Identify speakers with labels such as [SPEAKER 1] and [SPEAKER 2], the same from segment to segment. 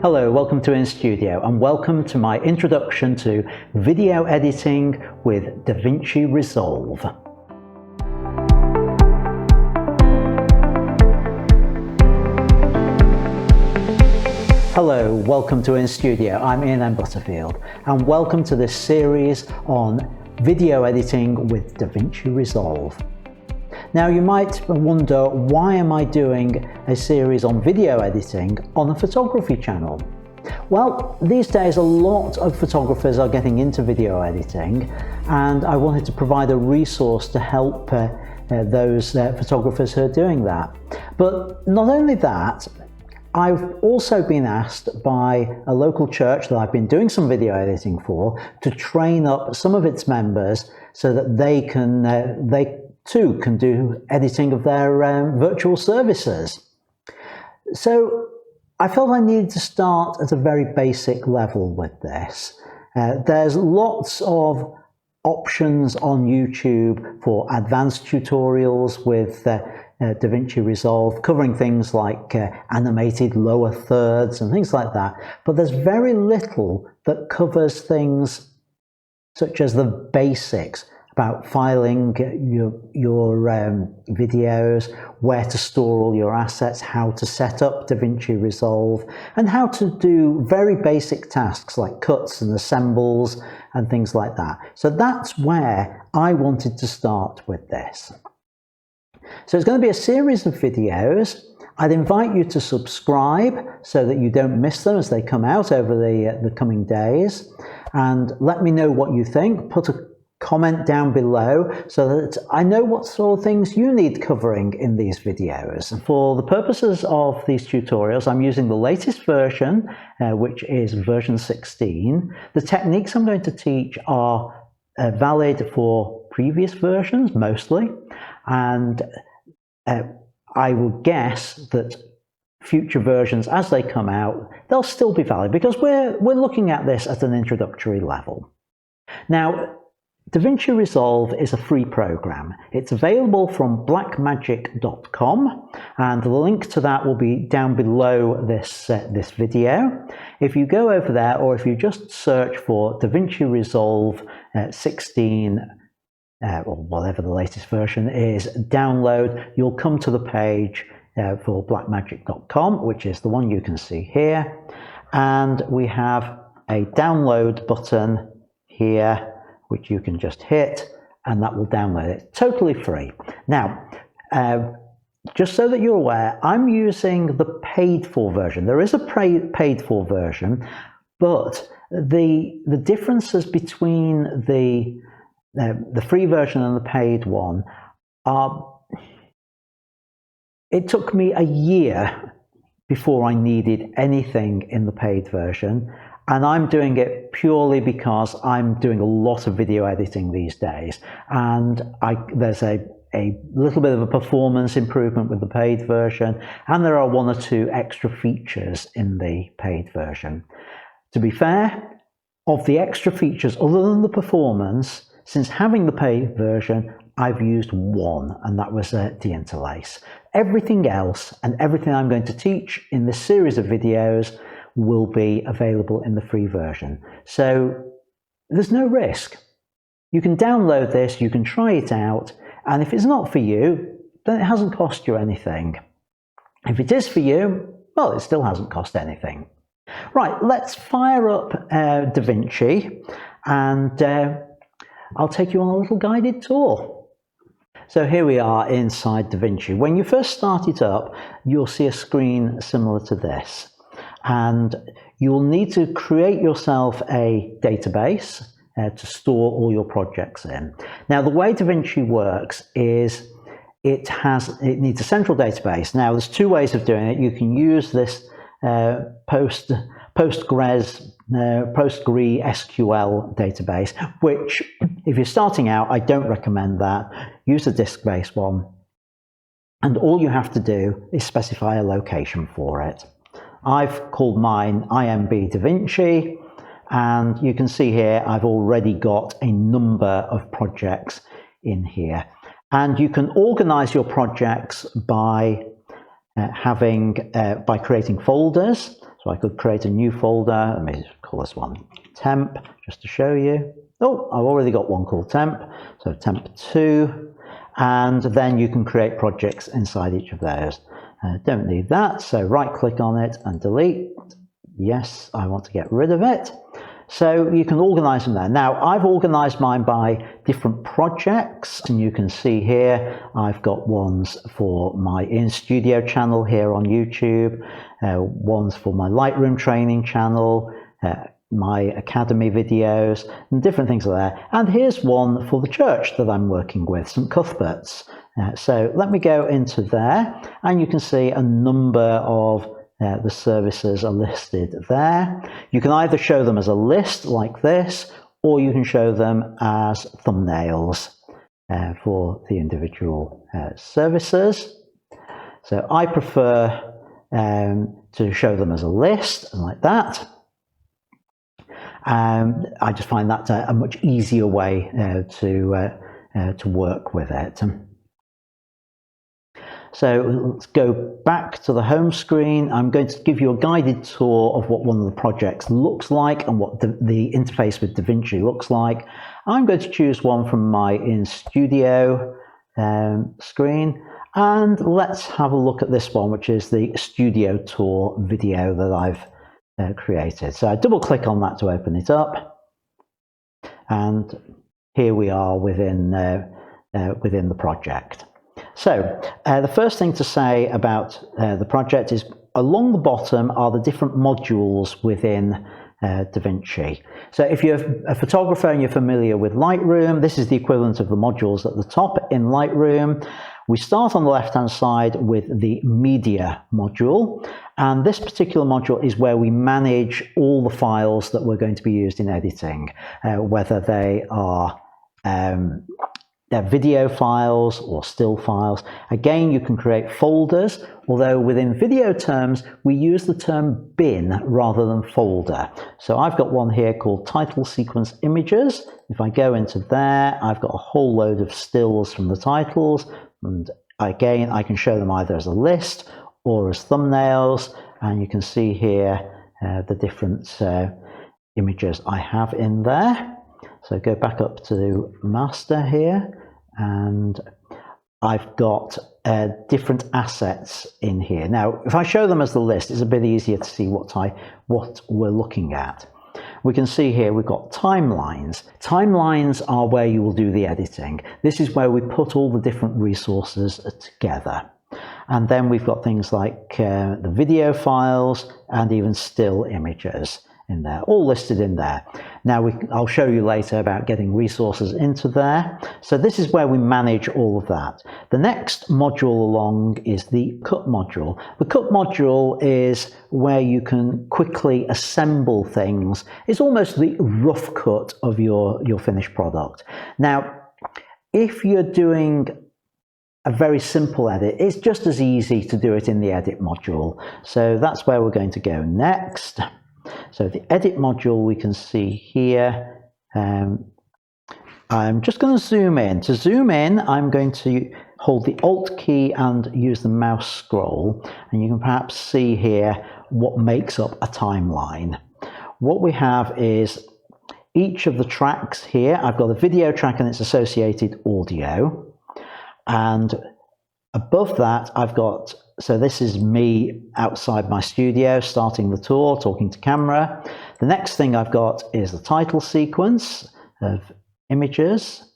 [SPEAKER 1] Hello, welcome to InStudio and welcome to my introduction to video editing with DaVinci Resolve. Hello, welcome to InStudio. I'm Ian Butterfield and welcome to this series on video editing with DaVinci Resolve. Now you might wonder, why am I doing a series on video editing on a photography channel? Well, these days a lot of photographers are getting into video editing, and I wanted to provide a resource to help those photographers who are doing that. But not only that, I've also been asked by a local church that I've been doing some video editing for to train up some of its members so that they too can do editing of their virtual services. So I felt I needed to start at a very basic level with this. There's lots of options on YouTube for advanced tutorials with DaVinci Resolve, covering things like animated lower thirds and things like that. But there's very little that covers things such as the basics about filing your videos, where to store all your assets, how to set up DaVinci Resolve, and how to do very basic tasks like cuts and assembles and things like that. So that's where I wanted to start with this. So it's going to be a series of videos. I'd invite you to subscribe so that you don't miss them as they come out over the coming days. And let me know what you think. Put a comment down below so that I know what sort of things you need covering in these videos. And for the purposes of these tutorials, I'm using the latest version, which is version 16. The techniques I'm going to teach are valid for previous versions mostly, and I will guess that future versions, as they come out, they'll still be valid because we're looking at this at an introductory level. Now, DaVinci Resolve is a free program. It's available from blackmagic.com, and the link to that will be down below this video. If you go over there, or if you just search for DaVinci Resolve 16, or whatever the latest version is, download, you'll come to the page for blackmagic.com, which is the one you can see here. And we have a download button here, which you can just hit, and that will download it totally free. Now, just so that you're aware, I'm using the paid for version. There is a paid for version, but the differences between the free version and the paid one are, it took me a year before I needed anything in the paid version. And I'm doing it purely because I'm doing a lot of video editing these days. And there's a little bit of a performance improvement with the paid version, and there are one or two extra features in the paid version. To be fair, of the extra features, other than the performance, since having the paid version, I've used one, and that was deinterlace. Everything else, and everything I'm going to teach in this series of videos, will be available in the free version. So there's no risk. You can download this, you can try it out, and if it's not for you, then it hasn't cost you anything. If it is for you, well, it still hasn't cost anything. Right, let's fire up DaVinci, and I'll take you on a little guided tour. So here we are inside DaVinci. When you first start it up, you'll see a screen similar to this. And you'll need to create yourself a database to store all your projects in. Now, the way DaVinci works is it needs a central database. Now, there's two ways of doing it. You can use this PostgreSQL database, which, if you're starting out, I don't recommend that. Use the disk-based one. And all you have to do is specify a location for it. I've called mine IMB DaVinci, and you can see here I've already got a number of projects in here. And you can organize your projects by creating folders. So I could create a new folder. Let me call this one temp, just to show you. Oh, I've already got one called temp, so temp 2. And then you can create projects inside each of those. Don't need that, so right click on it and delete. Yes, I want to get rid of it. So you can organize them there. Now, I've organized mine by different projects, and you can see here I've got ones for my iansstudio channel here on YouTube, ones for my Lightroom training channel, my Academy videos, and different things like that. And here's one for the church that I'm working with, St Cuthbert's. So let me go into there, and you can see a number of the services are listed there. You can either show them as a list like this, or you can show them as thumbnails for the individual services. So I prefer to show them as a list like that. I just find that a much easier way to work with it. So let's go back to the home screen. I'm going to give you a guided tour of what one of the projects looks like and what the interface with DaVinci looks like. I'm going to choose one from my iansstudio screen, and let's have a look at this one, which is the studio tour video that I've created. So I double click on that to open it up, and here we are within the project. So the first thing to say about the project is along the bottom are the different modules within DaVinci. So if you're a photographer and you're familiar with Lightroom, this is the equivalent of the modules at the top in Lightroom. We start on the left-hand side with the media module, and this particular module is where we manage all the files that we're going to be used in editing, whether they are video files or still files. Again, you can create folders, although within video terms, we use the term bin rather than folder. So I've got one here called title sequence images. If I go into there, I've got a whole load of stills from the titles, and again, I can show them either as a list or as thumbnails, and you can see here the different images I have in there. So go back up to master here, and I've got different assets in here. Now, if I show them as the list, it's a bit easier to see what we're looking at. We can see here we've got timelines. Timelines are where you will do the editing. This is where we put all the different resources together. And then we've got things like the video files and even still images in there, all listed in there. Now I'll show you later about getting resources into there. So this is where we manage all of that. The next module along is the cut module. The cut module is where you can quickly assemble things. It's almost the rough cut of your finished product. Now, if you're doing a very simple edit, it's just as easy to do it in the edit module. So that's where we're going to go next. So the edit module we can see here. I'm just going to zoom in. To zoom in, I'm going to hold the Alt key and use the mouse scroll, and you can perhaps see here what makes up a timeline. What we have is each of the tracks here. I've got a video track and its associated audio, and above that I've got, so this is me outside my studio starting the tour, talking to camera. The next thing I've got is the title sequence of images,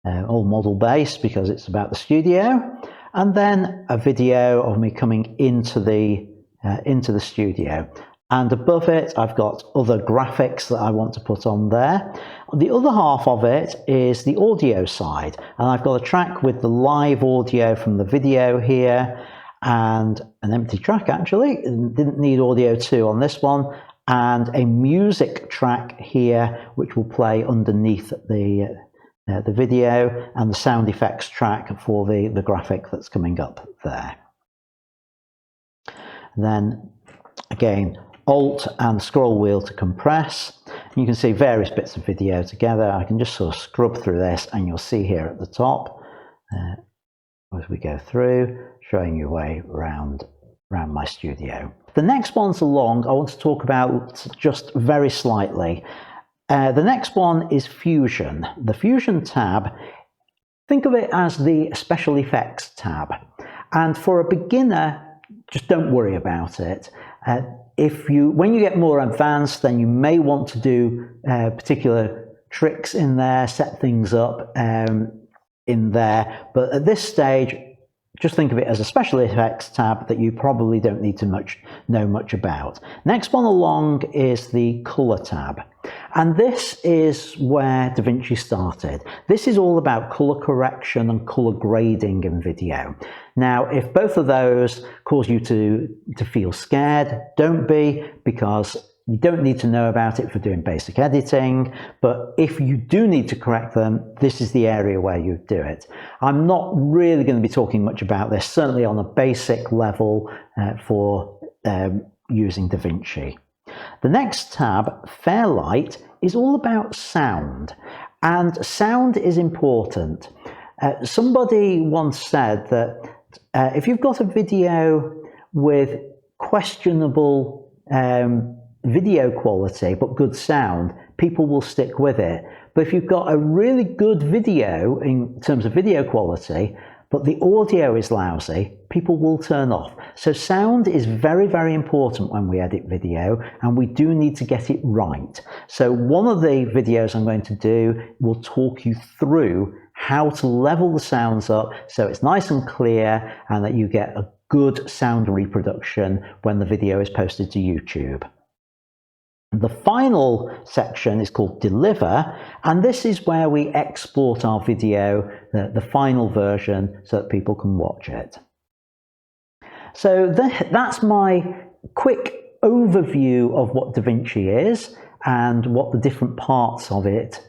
[SPEAKER 1] all model based because it's about the studio, and then a video of me coming into the studio. And above it, I've got other graphics that I want to put on there. The other half of it is the audio side. And I've got a track with the live audio from the video here, and an empty track actually. Didn't need audio 2 on this one. And a music track here, which will play underneath the video, and the sound effects track for the graphic that's coming up there. And then again, Alt and scroll wheel to compress. You can see various bits of video together. I can just sort of scrub through this, and you'll see here at the top as we go through, showing you a way around my studio. The next one's along I want to talk about just very slightly. The next one is Fusion. The Fusion tab, think of it as the Special Effects tab. And for a beginner, just don't worry about it. When you get more advanced, then you may want to do particular tricks in there, set things up in there. But at this stage, just think of it as a Special Effects tab that you probably don't need to know much about. Next one along is the Color tab. And this is where DaVinci started. This is all about color correction and color grading in video. Now, if both of those cause you to feel scared, don't be, because you don't need to know about it for doing basic editing, but if you do need to correct them, this is the area where you do it. I'm not really going to be talking much about this, certainly on a basic level for using DaVinci. The next tab, Fairlight, is all about sound, and sound is important. Somebody once said that if you've got a video with questionable video quality but good sound, people will stick with it. But if you've got a really good video in terms of video quality but the audio is lousy, people will turn off. So sound is very, very important when we edit video, and we do need to get it right. So one of the videos I'm going to do will talk you through how to level the sounds up so it's nice and clear and that you get a good sound reproduction when the video is posted to YouTube. The final section is called Deliver, and this is where we export our video, the final version, so that people can watch it. So that's my quick overview of what DaVinci is and what the different parts of it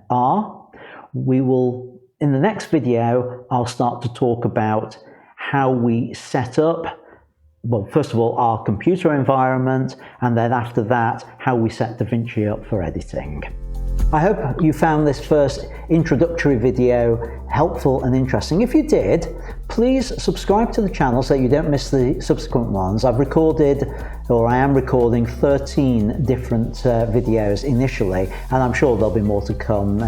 [SPEAKER 1] are. In the next video, I'll start to talk about how we set up, well, first of all, our computer environment, and then after that, how we set DaVinci up for editing. I hope you found this first introductory video helpful and interesting. If you did, please subscribe to the channel so you don't miss the subsequent ones. I am recording 13 different videos initially, and I'm sure there'll be more to come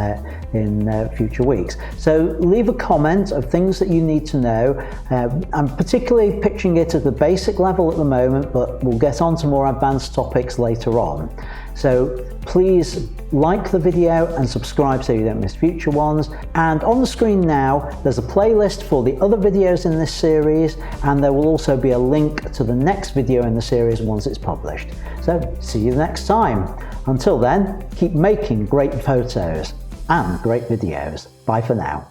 [SPEAKER 1] in future weeks. So leave a comment of things that you need to know. I'm particularly pitching it at the basic level at the moment, but we'll get on to more advanced topics later on. So please like the video and subscribe so you don't miss future ones. And on the screen now, there's a playlist for the other videos in this series, and there will also be a link to the next video in the series once it's published. So see you next time. Until then, keep making great photos and great videos. Bye for now.